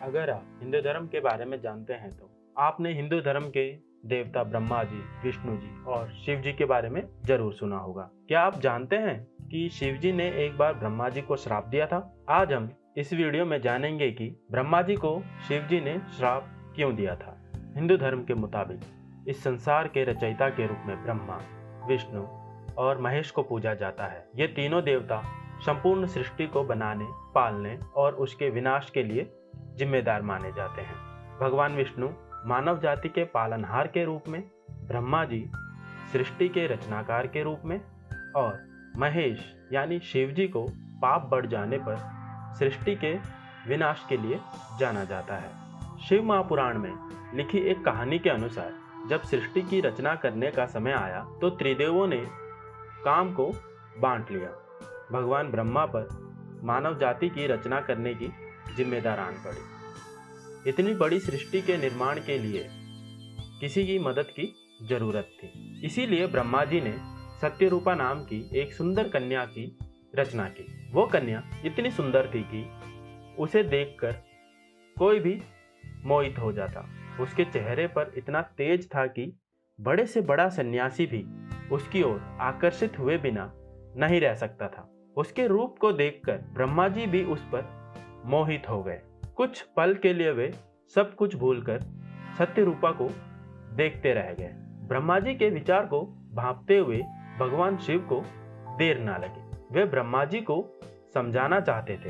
अगर आप हिंदू धर्म के बारे में जानते हैं तो आपने हिंदू धर्म के देवता ब्रह्मा जी, विष्णु जी और शिव जी के बारे में जरूर सुना होगा। क्या आप जानते हैं कि शिव जी ने एक बार ब्रह्मा जी को श्राप दिया था? आज हम इस वीडियो में जानेंगे कि ब्रह्मा जी को शिव जी ने श्राप क्यों दिया था। हिंदू धर्म के मुताबिक इस संसार के रचयिता के रूप में ब्रह्मा, विष्णु और महेश को पूजा जाता है। ये तीनों देवता संपूर्ण सृष्टि को बनाने, पालने और उसके विनाश के लिए जिम्मेदार माने जाते हैं। भगवान विष्णु मानव जाति के पालनहार के रूप में, ब्रह्मा जी सृष्टि के रचनाकार के रूप में और महेश यानी शिव जी को पाप बढ़ जाने पर सृष्टि के विनाश के लिए जाना जाता है। शिव महापुराण में लिखी एक कहानी के अनुसार जब सृष्टि की रचना करने का समय आया तो त्रिदेवों ने काम को बांट लिया। भगवान ब्रह्मा पर मानव जाति की रचना करने की जिम्मेदारी आन पड़ी। इतनी बड़ी सृष्टि के निर्माण के लिए किसी की मदद की जरूरत थी। इसीलिए ब्रह्मा जी ने सत्यरूपा नाम की एक सुंदर कन्या की रचना की। वो कन्या इतनी सुंदर थी कि उसे देखकर कोई भी मोहित हो जाता। उसके चेहरे पर इतना तेज था कि बड़े से बड़ा सन्यासी भी उसकी ओर आकर्षित हुए बिना नहीं रह सकता था। उसके रूप को देखकर ब्रह्मा जी भी उस पर मोहित हो गए। कुछ पल के लिए वे सब कुछ भूलकर सत्यरूपा को देखते रह गए। ब्रह्मा जी के विचार को भांपते हुए भगवान शिव को देर ना लगी। वे ब्रह्मा जी को समझाना चाहते थे,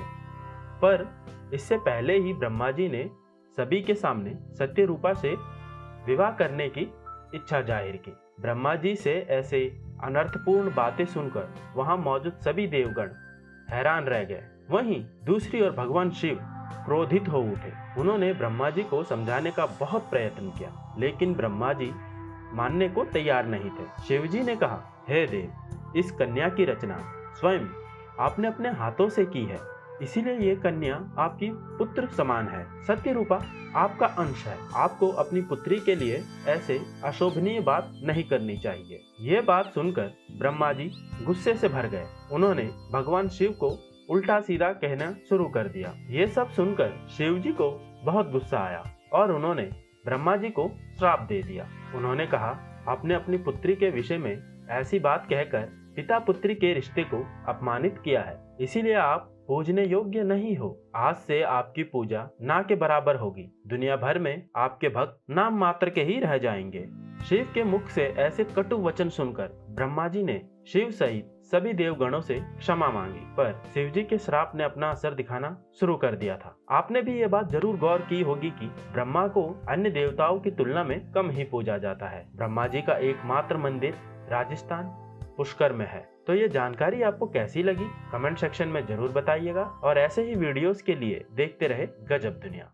पर इससे पहले ही ब्रह्मा जी ने सभी के सामने सत्यरूपा से विवाह करने की इच्छा जाहिर की। ब्रह्मा जी से ऐसे अनर्थपूर्ण बातें सुनकर वहां मौजूद सभी देवगण हैरान रह गए। वहीं दूसरी ओर भगवान शिव क्रोधित हो उठे। उन्होंने ब्रह्मा जी को समझाने का बहुत प्रयत्न किया, लेकिन ब्रह्मा जी मानने को तैयार नहीं थे। शिव जी ने कहा, हे देव, इस कन्या की रचना स्वयं आपने अपने हाथों से की है, इसीलिए ये कन्या आपकी पुत्र समान है। सत्यरूपा आपका अंश है। आपको अपनी पुत्री के लिए ऐसे अशोभनीय बात नहीं करनी चाहिए। ये बात सुनकर ब्रह्मा जी गुस्से से भर गए। उन्होंने भगवान शिव को उल्टा सीधा कहना शुरू कर दिया। ये सब सुनकर शिव जी को बहुत गुस्सा आया और उन्होंने ब्रह्मा जी को श्राप दे दिया। उन्होंने कहा, आपने अपनी पुत्री के विषय में ऐसी बात कहकर पिता पुत्री के रिश्ते को अपमानित किया है, इसीलिए आप पूजने योग्य नहीं हो। आज से आपकी पूजा ना के बराबर होगी। दुनिया भर में आपके भक्त नाम मात्र के ही रह जाएंगे। शिव के मुख से ऐसे कटु वचन सुनकर ब्रह्मा जी ने शिव सहित सभी देवगणों से क्षमा मांगी, पर शिव जी के श्राप ने अपना असर दिखाना शुरू कर दिया था। आपने भी ये बात जरूर गौर की होगी कि ब्रह्मा को अन्य देवताओं की तुलना में कम ही पूजा जाता है। ब्रह्मा जी का एकमात्र मंदिर राजस्थान पुष्कर में है। तो ये जानकारी आपको कैसी लगी कमेंट सेक्शन में जरूर बताइएगा और ऐसे ही वीडियोस के लिए देखते रहे गजब दुनिया।